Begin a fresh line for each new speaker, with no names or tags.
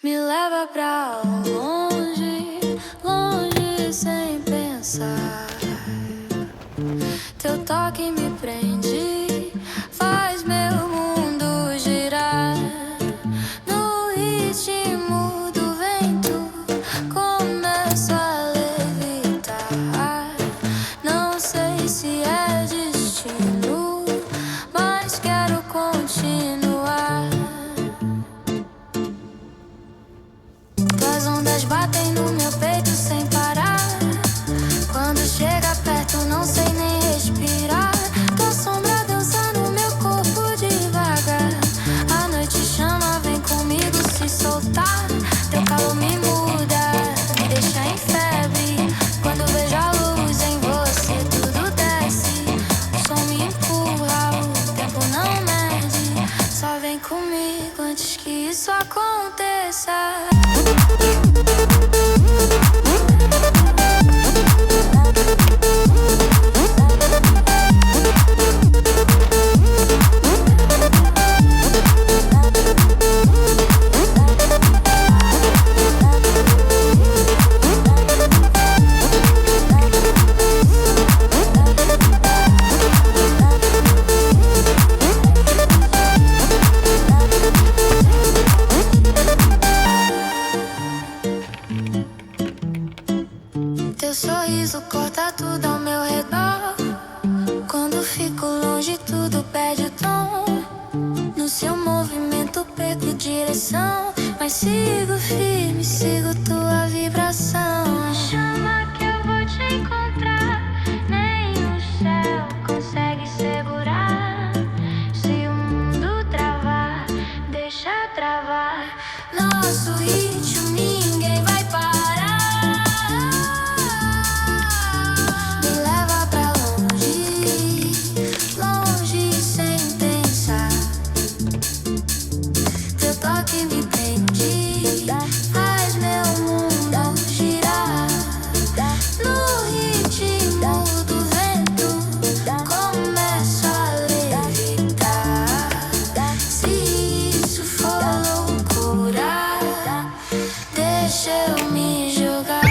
Me leva pra longe, longe sem pensar. Teu toque me prende, faz meu mundo girar. No ritmo do vento, começo a levitar. Não sei se é destino, mas quero continuar. Tuas ondas batem no meu peito sem parar. Quando chega perto não sei nem respirar. Tua sombra dança no meu corpo devagar. A noite chama, vem comigo se soltar. Teu calor me muda, me deixa em febre. Quando vejo a luz em você tudo desce. O som me empurra, o tempo não mede. Só vem comigo antes que isso aconteça. Teu sorriso corta tudo ao meu redor. Quando fico longe tudo perde o tom. No seu movimento perco direção, mas sigo firme, sigo tua vibração. Chama que eu vou te encontrar. Nem o céu consegue segurar. Se o mundo travar, deixa travar. Nosso ritmo ninguém vai parar. Que me prende, faz meu mundo girar. No ritmo do vento, começo a levitar. Se isso for loucura, deixa eu me jogar.